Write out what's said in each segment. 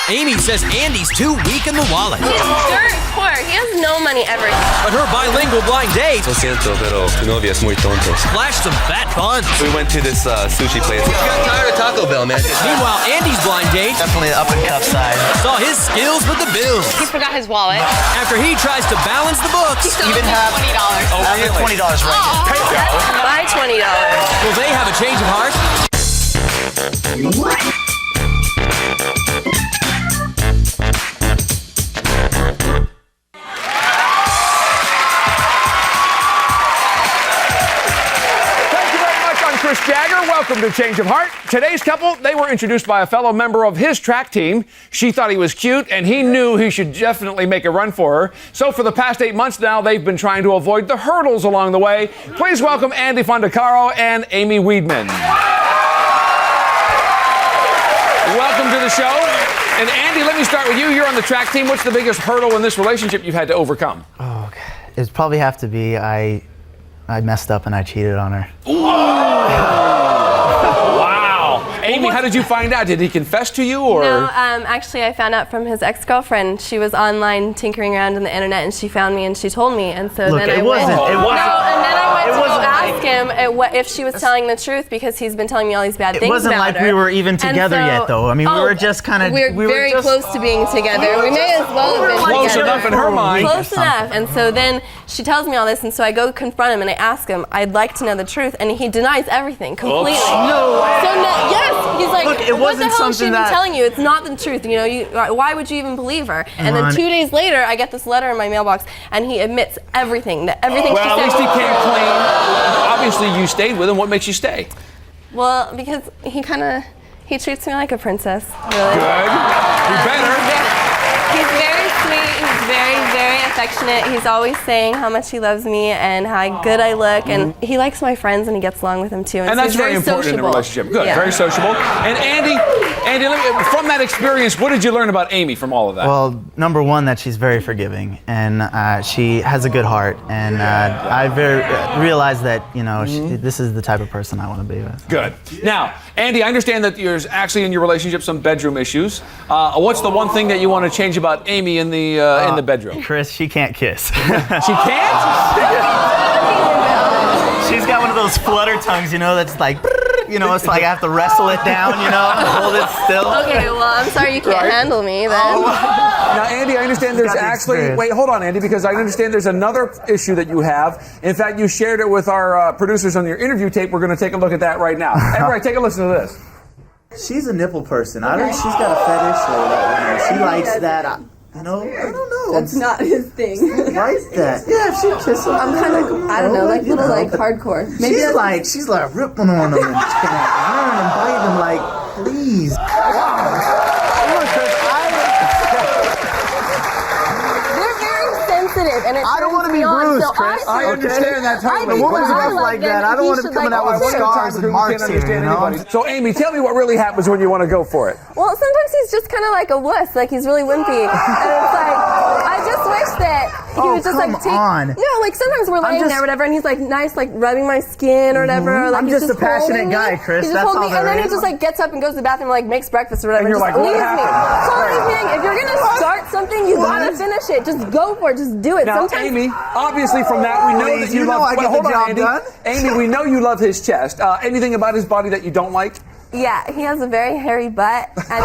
Amy says Andy's too weak in the wallet. He's dirt poor. He has no money ever. But her bilingual blind date Lo siento, pero tu novia es muy tonto. flashed some fat buns. We went to this sushi place. I got tired of Taco Bell, man. Meanwhile, Andy's blind date Definitely the up and cup side. saw his skills with the bills. He forgot his wallet. After he tries to balance the books, Even have $20. I have $20 right Buy $20. will they have a change of heart? Chris Jagger, welcome to Change of Heart. Today's couple, they were introduced by a fellow member of his track team. She thought he was cute, and he knew he should definitely make a run for her. So for the past 8 months now, they've been trying to avoid the hurdles along the way. Please welcome Andy Fondacaro and Amy Weidman. Welcome to the show. And Andy, let me start with you. You're on the track team. What's the biggest hurdle in this relationship you've had to overcome? Oh, okay. It'd probably have to be I messed up and I cheated on her. Wow. Amy, how did you find out? Did he confess to you, or? No, actually, I found out from his ex-girlfriend. She was online tinkering around on the internet, and she found me, and she told me, and so Look, then it I wasn't. went. It wasn't. No, and then I went it to go wasn't ask him if she was telling the truth, because he's been telling me all these bad things It wasn't about like her. we were even And together so- yet, though. I mean, we were just kind of. We're very close to being together. We may as well have been Close together. enough in her mind. Close enough. And so then she tells me all this, and so I go confront him and I ask him, I'd like to know the truth, and he denies everything completely. No way. So yes, he's like, Look, it what the wasn't hell is she something even that- telling you? It's not the truth. You know, why would you even believe her? And then Ron- 2 days later, I get this letter in my mailbox, and he admits everything. That everything Well, she at said. least he came clean. Obviously, you stayed with him. What makes you stay? Well, because he treats me like a princess. Really. Good. You better. He's very sweet. He's very, very affectionate. He's always saying how much he loves me and how good I look. And he likes my friends, and he gets along with them too. And so that's he's very important sociable. in a relationship. Good, Yeah. very sociable. And Andy, from that experience, what did you learn about Amy from all of that? Well, number one, that she's very forgiving, and she has a good heart, and I realized that this is the type of person I want to be with. Good. Now, Andy, I understand that there's actually in your relationship some bedroom issues. What's the one thing that you want to change about Amy in the bedroom? Chris, she can't kiss. She can't? She's got one of those flutter tongues, that's like, it's like I have to wrestle it down, hold it still. Okay, well, I'm sorry you can't handle me then. Now, Andy, I understand there's got the actually... experience. Wait, hold on, Andy, because I understand there's another issue that you have. In fact, you shared it with our producers on your interview tape. We're going to take a look at that right now. Everybody, take a listen to this. She's a nipple person. I don't. She's got a fetish, so she likes that. I don't know. That's not his thing. Like that. Yeah, if she kisses. I'm kind of, I don't know, like little like hardcore. Maybe She's like ripping on them and biting them like, please. They're very sensitive, and it I don't turns want to be me on, bruised, so Chris. I understand that totally. A woman's I enough like like them, that. I don't he want to should coming like out with them. scars and marks here, So, Amy, tell me what really happens when you want to go for it. Well, sometimes he's just kind of like a wuss, like he's really wimpy, and it's like I just wish that he would just like take. on. No, like sometimes we're laying just- there, or whatever, and he's like nice, like rubbing my skin or whatever. Or, like, I'm he's just a passionate holding guy, me. Chris. He's just That's holding all me, and there then he is. just like gets up and goes to the bathroom, like makes breakfast or whatever. And you're just like, what leaves happened? me. So I'm saying, if you're gonna start something, you gotta finish it. Just go for it. Just do it. Now, Sometimes. Amy, obviously from that we know that Please, you you know love. I get hold the on, job Andy. done. Amy, we know you love his chest. Anything about his body that you don't like? Yeah, he has a very hairy butt, and he has a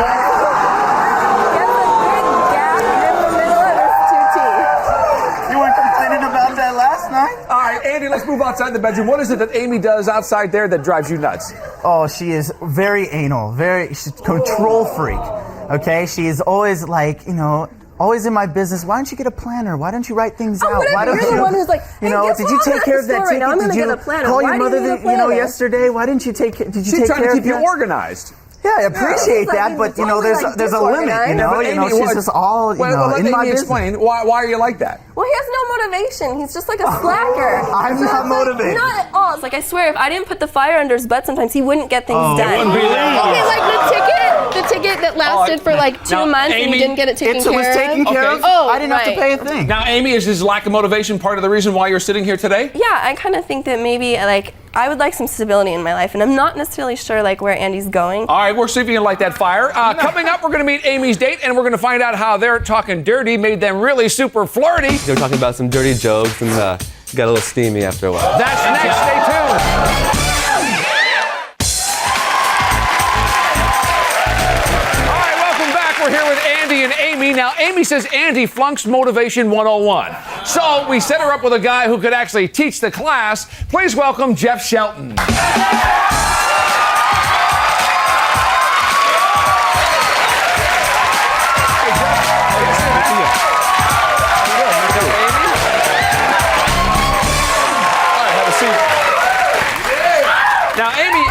big gap in the middle of his two teeth. You weren't complaining about that last night? All right, Andy, let's move outside the bedroom. What is it that Amy does outside there that drives you nuts? Oh, she is very anal, she's a control freak. Okay, she is always like, always in my business. Why don't you get a planner? Why don't you write things out? Whatever. Why don't You're the one who's like, hey, guess did what? you I'm take at care the of that store right ticket? now. I'm Did gonna you get a planner. call Why your do you mother need a that, planner? yesterday? Why didn't you take She's take trying care to keep of you that? organized. Yeah, I appreciate like, that, he's but totally, there's like, a limit, disorganized. But Amy, she's just all well, let in Amy my explain. business. Why are you like that? Well, he has no motivation. He's just like a slacker. I'm So not it's like, motivated. not at all. It's like, I swear, if I didn't put the fire under his butt, sometimes he wouldn't get things done. wouldn't be that Okay, hard. like the ticket that lasted for like 2 Now, months, and Amy, he didn't get it taken It care was of. taken care Okay. of. Oh, I didn't have to right. pay a thing. Now, Amy, is his lack of motivation part of the reason why you're sitting here today? Yeah, I kind of think that maybe like I would like some stability in my life, and I'm not necessarily sure like where Andy's going. All right, we're see if you can light that fire. Coming up, we're going to meet Amy's date, and we're going to find out how their talking dirty made them really super flirty. They were talking about some dirty jokes and got a little steamy after a while. That's next. Stay tuned. We're here with Andy and Amy. Now, Amy says Andy flunks Motivation 101. So we set her up with a guy who could actually teach the class. Please welcome Jeff Shelton. Now, Amy,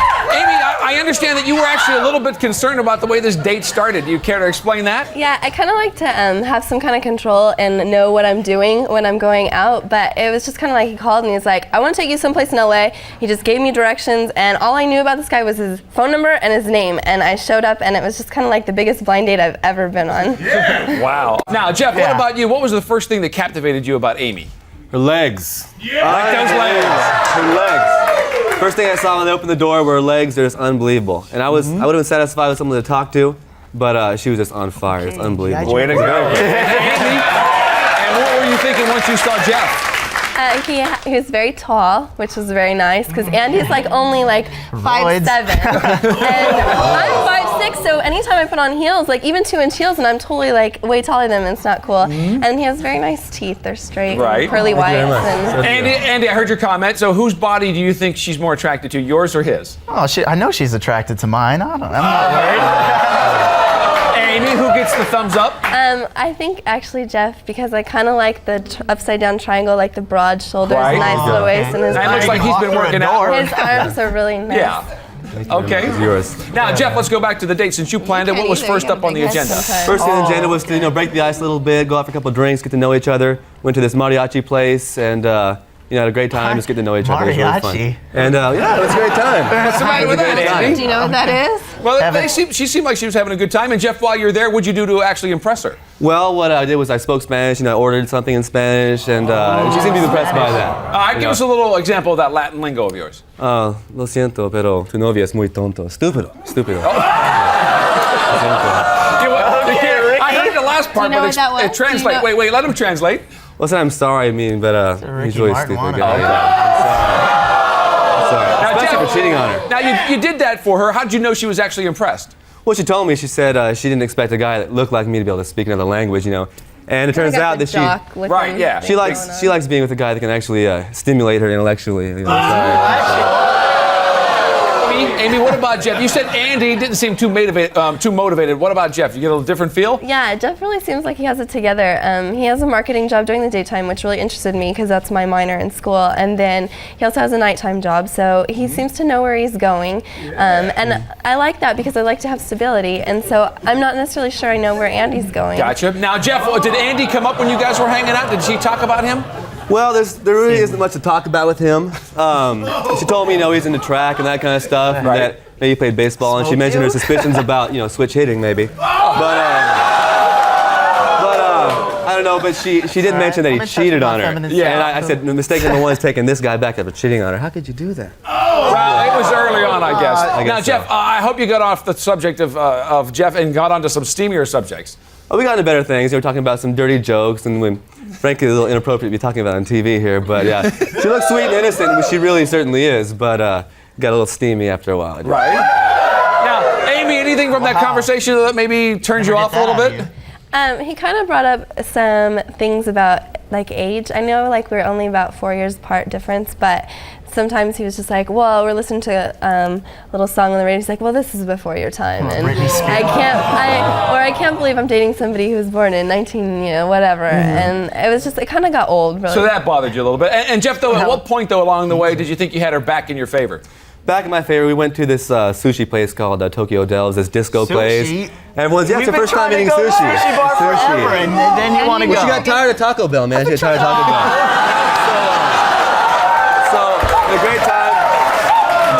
I understand that you were actually a little bit concerned about the way this date started. Do you care to explain that? Yeah, I kind of like to have some kind of control and know what I'm doing when I'm going out, but it was just kind of like he called and he's like, I want to take you someplace in LA. He just gave me directions, and all I knew about this guy was his phone number and his name, and I showed up, and it was just kind of like the biggest blind date I've ever been on. Yeah. Wow. Now, Jeff, what about you? What was the first thing that captivated you about Amy? Her legs. Yeah. Like those legs. Her legs. First thing I saw when they opened the door were her legs. They're just unbelievable. And I would have been satisfied with someone to talk to, but she was just on fire. It's unbelievable. Way to go. Amy, and what were you thinking once you saw Jeff? He was very tall, which was very nice, because Andy's like only like 5'7", and I'm 5'6", so anytime I put on heels, like even 2-inch heels, and I'm totally like way taller than him, it's not cool. And he has very nice teeth. They're straight, and pearly whites. And Andy, I heard your comment. So whose body do you think she's more attracted to, yours or his? Oh, I know she's attracted to mine. I'm not worried. Amy, who gets the thumbs up? I think actually Jeff, because I kind of like the upside down triangle, like the broad shoulders, nice little waist, and his it looks like he's been working out. His arms are really nice. Yeah. Okay. Yours. Now, Jeff, let's go back to the date. Since you planned it, what was first up on the agenda? First thing on the agenda was to break the ice a little bit, go out for a couple of drinks, get to know each other. Went to this mariachi place and had a great time. Just get to know each other. It was really fun. And yeah, it was a great time. What's the matter with that, Andy? Do you know what that is? Well, she seemed like she was having a good time. And Jeff, while you're there, what'd you do to actually impress her? Well, what I did was I spoke Spanish and I ordered something in Spanish, and she seemed to be impressed by that. All right, give us a little example of that Latin lingo of yours. Lo siento, pero tu novia es muy tonto. Estúpido. I heard the last part, but it translate. Wait, let him translate. Well, I'm sorry, but he's really stupid guy. Sorry. Especially for cheating on her. Now, you did that for her. How did you know she was actually impressed? Well, she told me, she said she didn't expect a guy that looked like me to be able to speak another language, And it turns out that she likes being with a guy that can actually stimulate her intellectually. Amy, what about Jeff? You said Andy didn't seem too motivated. What about Jeff? You get a little different feel? Yeah, Jeff really seems like he has it together. He has a marketing job during the daytime, which really interested me because that's my minor in school. And then he also has a nighttime job, so he seems to know where he's going. And I like that because I like to have stability. And so I'm not necessarily sure I know where Andy's going. Gotcha. Now, Jeff, did Andy come up when you guys were hanging out? Did she talk about him? Well, there really isn't much to talk about with him. She told me, he's into track and that kind of stuff, and that maybe he played baseball, and she mentioned her suspicions about, switch hitting maybe. But I don't know, but she did mention that he cheated on her. Yeah. And I said, mistake number one is taking this guy back after cheating on her. How could you do that? Well, it was early on, I guess. Now, so. Jeff, I hope you got off the subject of Jeff and got onto some steamier subjects. Oh, we got into better things. We were talking about some dirty jokes, and frankly, a little inappropriate to be talking about on TV here. But yeah, she looks sweet and innocent, which she really certainly is. But got a little steamy after a while. Right. Now, Amy, anything from that conversation that maybe turns you off a little bit? He kind of brought up some things about like age. I know we're only about 4 years apart difference, but sometimes he was just like, well, we're listening to a little song on the radio. He's like, well, this is before your time. And I can't believe I'm dating somebody who was born in 19, whatever. And it kind of got old, really. So that bothered you a little bit. And Jeff, though, at what point, though, along the way, did you think you had her back in your favor? Back in my favor, we went to this sushi place called Tokyo Dells, this disco place. Everyone's, it's the first time eating sushi. Sushi bar forever, and then you want to go. She got tired of Taco Bell, man. She got tired of Taco Bell. So, a great time.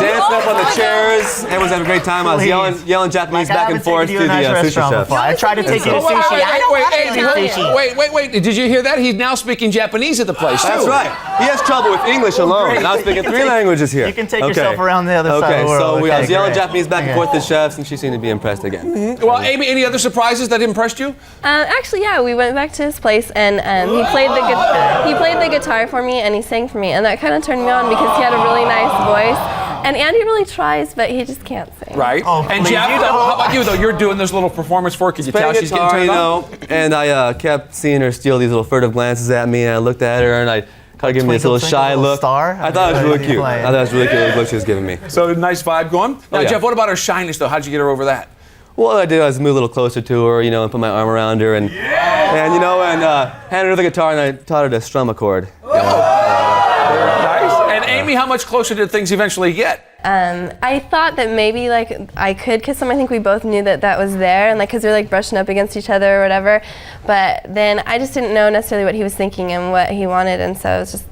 Danced up on the chairs. Everyone's having a great time. I was yelling Japanese back and forth to the sushi chef. I tried to take you to sushi. I don't want to eat sushi. Wait. Did you hear that? He's now speaking Japanese at the place, too. That's right. He has trouble with English alone. And I was speaking 3 languages here. You can take yourself around the other side of the world. So I was yelling Japanese back and forth to chefs, and she seemed to be impressed again. Well, Amy, any other surprises that impressed you? Actually, yeah, we went back to his place and he played the guitar for me and he sang for me, and that kind of turned me on because he had a really nice voice. And Andy really tries, but he just can't sing. Right. Oh, and please, Jeff, how about you though? You're doing this little performance for her. Could you tell she's getting turned on? And I kept seeing her steal these little furtive glances at me, and I looked at her and I kind of gave me this little shy look. I thought it was really cute. I thought it was really cute the look she was giving me. So nice vibe going. Now, Jeff, what about her shyness though? How'd you get her over that? Well, what I did was move a little closer to her, and put my arm around her, and handed her the guitar, and I taught her to strum a chord. Nice. And Amy, how much closer did things eventually get? I thought that maybe I could kiss him. I think we both knew that was there, and because we were brushing up against each other or whatever. But then I just didn't know necessarily what he was thinking and what he wanted, and so it was just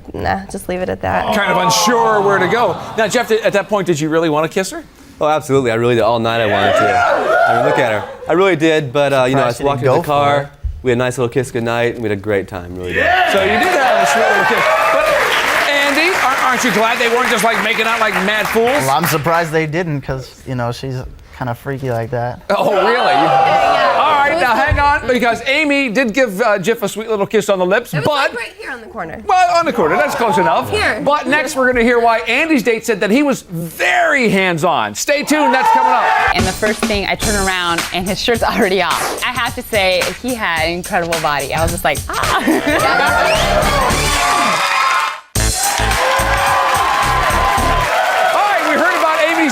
just leave it at that. Kind of unsure where to go. Now, Jeff, at that point, did you really want to kiss her? Oh, absolutely. I really did. All night I wanted to. I mean, look at her. I really did, but I just walked into the car. We had a nice little kiss goodnight, and we had a great time. Really did. So you did have a sweet little kiss. But Andy, aren't you glad they weren't just making out like mad fools? Well, I'm surprised they didn't, because she's kind of freaky like that. Oh, really? All right, now hang on, because Amy did give Jeff a sweet little kiss on the lips, It was but right here on the corner. well, on the corner, that's close enough. Here. But next, we're going to hear why Andy's date said that he was very hands-on. Stay tuned, that's coming up. And the first thing, I turn around and his shirt's already off. I have to say, he had an incredible body. I was just like, ah.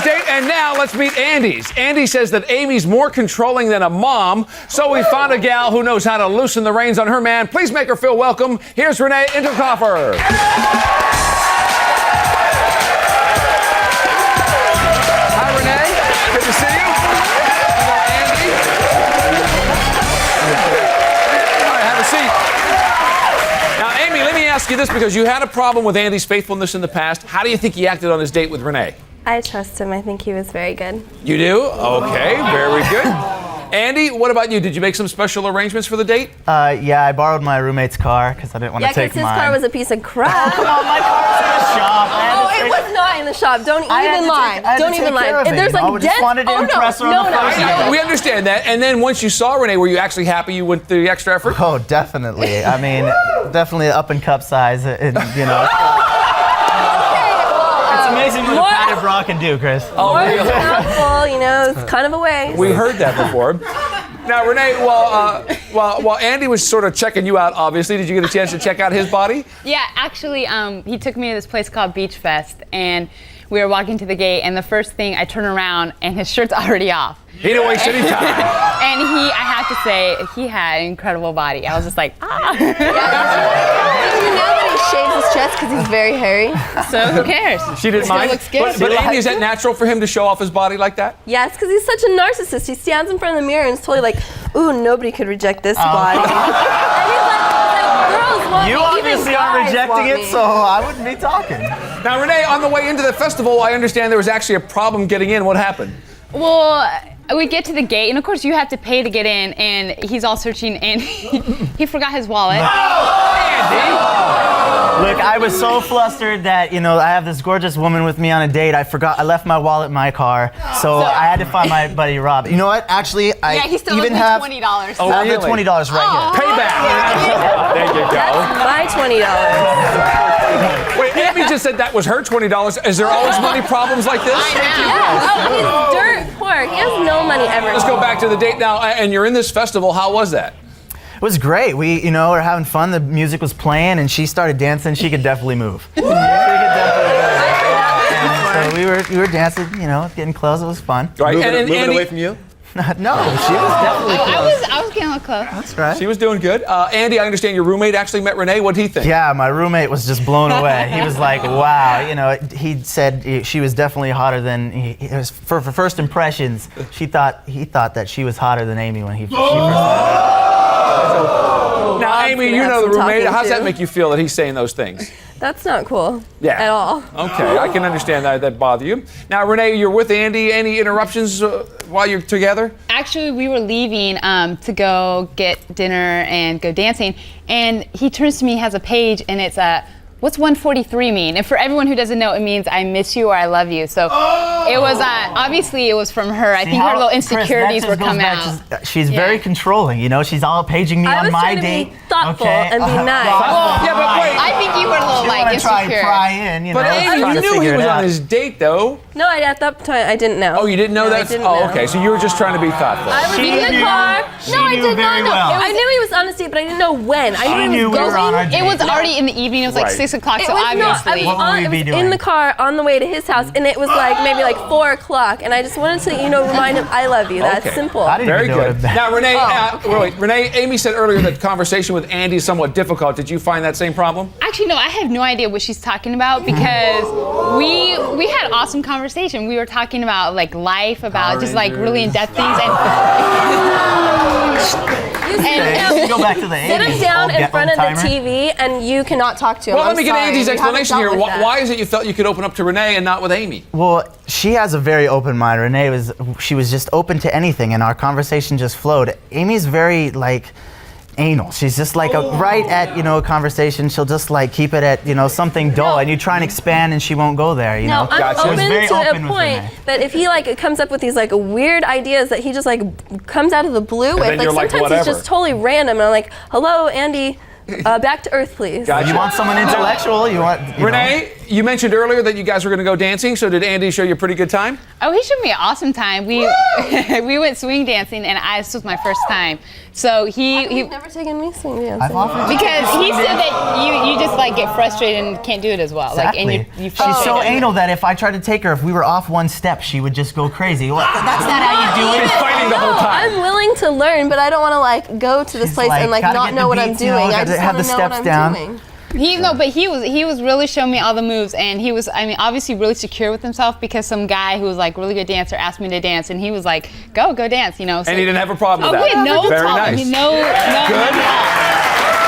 Date, and now let's meet Andy's. Andy says that Amy's more controlling than a mom, so we found a gal who knows how to loosen the reins on her man. Please make her feel welcome. Here's Renae Intercoffer. Hi, Renae. Good to see you. Hello, Andy. All right, have a seat. Now, Amy, let me ask you this, because you had a problem with Andy's faithfulness in the past. How do you think he acted on his date with Renae? I trust him. I think he was very good. You do? Okay, very good. Andy, what about you? Did you make some special arrangements for the date? Yeah, I borrowed my roommate's car because I didn't want to take mine. Yeah, because his car was a piece of crap. Come on, my car's in the shop. Oh, it was not in the shop. Don't even lie. Don't even lie. And there's I just wanted to impress her on the first date. We understand that. And then once you saw Renae, were you actually happy you went through the extra effort? Oh, definitely. I mean, definitely up in cup size, and It's amazing what a padded bra can do, Chris. Oh, really? It's kind of a waste. We heard that before. Now, Renae, while Andy was sort of checking you out, obviously, did you get a chance to check out his body? Yeah, actually, he took me to this place called Beach Fest, and we were walking to the gate, and the first thing, I turn around, and his shirt's already off. He didn't waste any time. And I have to say, he had an incredible body. I was just like, ah. Did you know that he shaves his chest because he's very hairy? So who cares? She didn't mind. Looks good. But Andy, is that natural for him to show off his body like that? Yes, because he's such a narcissist. He stands in front of the mirror and is totally like, ooh, nobody could reject this body. And he's like, girls want You me, obviously even are guys rejecting want it, me. so I wouldn't be talking. Now, Renae, on the way into the festival, I understand there was actually a problem getting in. What happened? Well, we get to the gate, and of course you have to pay to get in, and he's all searching, and he forgot his wallet. Andy! Look, I was so flustered that, I have this gorgeous woman with me on a date. I left my wallet in my car, so I had to find my buddy Rob. You know what? Actually, I he still even owes me have $20. Oh, I have the really? $20 right here. Payback! There you go. My $20. Wait, Amy just said that was her $20. Is there always money problems like this? Yes. Oh, he's dirt poor. He has no money ever. Let's go back to the date now, and you're in this festival. How was that? It was great. We, were having fun. The music was playing, and she started dancing. She could definitely move. So we were dancing, getting close. It was fun. Right. Moving away from you? No, she was definitely close. I was getting a little close. That's right. She was doing good. Andy, I understand your roommate actually met Renae. What did he think? Yeah, my roommate was just blown away. He was like, wow. He said she was definitely hotter than, it was for first impressions, he thought that she was hotter than Amy when she first met her. Now, Amy, you know the roommate. How's that make you feel that he's saying those things? That's not cool. Yeah. At all. Okay, I can understand that bother you. Now, Renae, you're with Andy. Any interruptions while you're together? Actually, we were leaving to go get dinner and go dancing, and he turns to me, has a page, and it's what's 143 mean? And for everyone who doesn't know, it means I miss you or I love you. So it was, obviously it was from her. I think her little insecurities were coming out. She's very controlling, you know, she's all paging me on my date. I was trying to be thoughtful and be nice. Yeah, but wait. I think you were a little like insecure. Pry in, you know. But Amy, you knew he was on his date, though. No, at that time I didn't know. Oh, you didn't know that? I didn't know. Okay, so you were just trying to be thoughtful. I was in the car. No, I did not know. I knew he was on his date, but I didn't know when. I knew he was going. It was already in the evening. It was like 6 o'clock, so obviously. I was in the car on the way to his house, and it was like maybe like 4 o'clock, and I just wanted to, remind him I love you. That's simple. Very good. Now, Renae, wait, Amy said earlier that conversation with Andy is somewhat difficult. Did you find that same problem? Actually, no, I have no idea what she's talking about because we had awesome conversation. We were talking about like life, about just like really in-depth things, and go back to the sit him down in front of the TV, and you cannot talk to him. Well, let me get Andy's explanation here. Why is it you felt you could open up to Renae and not with Amy? Well, she has a very open mind. Renae she was just open to anything, and our conversation just flowed. Amy's very like anal. She's just like right at a conversation. She'll just like keep it at something dull, and you try and expand, and she won't go there. You know. I'm open to a point that if he like comes up with these like weird ideas that he just like comes out of the blue with, like sometimes it's just totally random. And I'm like, hello, Andy. Back to earth, please. You want someone intellectual? Renae, you mentioned earlier that you guys were going to go dancing. So did Andy show you a pretty good time? Oh, he showed me an awesome time. We we went swing dancing, and this was my first time. So You've never taken me swing dancing. Because he said that you just like get frustrated and can't do it as well. Exactly. Like, and you She's so anal that if I tried to take her, if we were off one step, she would just go crazy. That's not how you do it. She's fighting the whole time. I'm willing to learn, but I don't want to like go to this place and like not know what I'm doing. I just have want the to know what steps I'm down. doing. But he was really showing me all the moves, and he was, obviously really secure with himself because some guy who was like really good dancer asked me to dance, and he was like, go dance, So, and he didn't have a problem with that. We had no Very problem. nice. No. Good.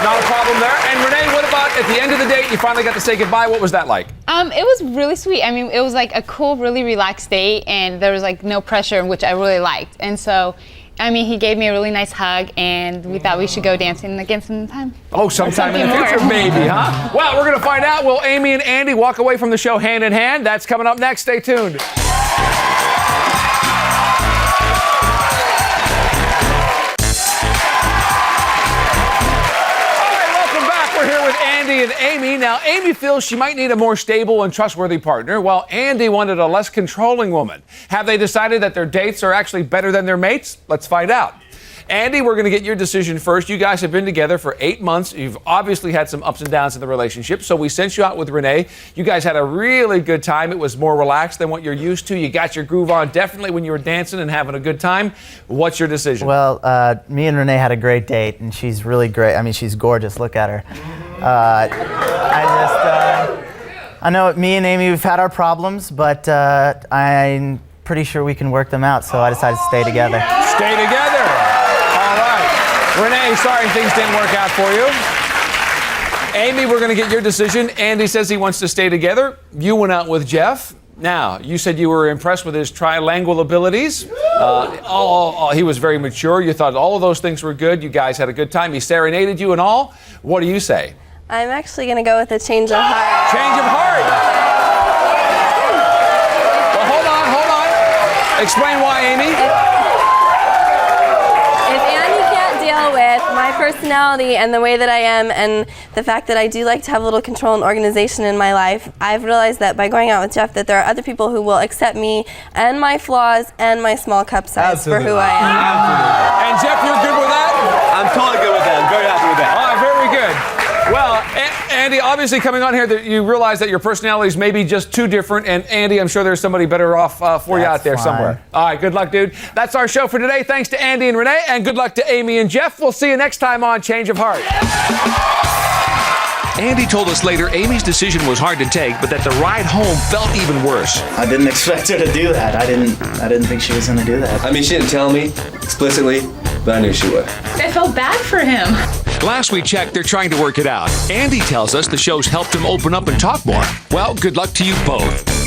Not a problem there. And Renae, what about at the end of the date, you finally got to say goodbye? What was that like? It was really sweet. It was like a cool, really relaxed date, and there was like no pressure, which I really liked. And so, he gave me a really nice hug, and we thought we should go dancing again sometime. Oh, sometime in the future, maybe, huh? Well, we're going to find out. Will Amy and Andy walk away from the show hand in hand? That's coming up next. Stay tuned. Andy and Amy. Now, Amy feels she might need a more stable and trustworthy partner, while Andy wanted a less controlling woman. Have they decided that their dates are actually better than their mates? Let's find out. Andy, we're going to get your decision first. You guys have been together for 8 months. You've obviously had some ups and downs in the relationship, so we sent you out with Renae. You guys had a really good time. It was more relaxed than what you're used to. You got your groove on definitely when you were dancing and having a good time. What's your decision? Well, me and Renae had a great date, and she's really great. She's gorgeous. Look at her. I know me and Amy, we've had our problems, but I'm pretty sure we can work them out, so I decided to stay together. Stay together. All right. Renae, sorry things didn't work out for you. Amy, we're going to get your decision. Andy says he wants to stay together. You went out with Jeff. Now, you said you were impressed with his trilingual abilities. He was very mature. You thought all of those things were good. You guys had a good time. He serenaded you and all. What do you say? I'm actually going to go with a change of heart. Change of heart. Well, hold on. Explain why, Amy. If Andy can't deal with my personality and the way that I am and the fact that I do like to have a little control and organization in my life, I've realized that by going out with Jeff that there are other people who will accept me and my flaws and my small cup size for who I am. Absolutely. And Jeff, you're good with that? I'm totally good with that. I'm very happy with that. All right, very good. Well, Andy, obviously coming on here, that you realize that your personalities may be just too different. And Andy, I'm sure there's somebody better off for you out there somewhere. All right, good luck, dude. That's our show for today. Thanks to Andy and Renae, and good luck to Amy and Jeff. We'll see you next time on Change of Heart. Andy told us later Amy's decision was hard to take, but that the ride home felt even worse. I didn't expect her to do that. I didn't think she was going to do that. She didn't tell me explicitly, but I knew she would. I felt bad for him. Last we checked, they're trying to work it out. Andy tells us the show's helped him open up and talk more. Well, good luck to you both.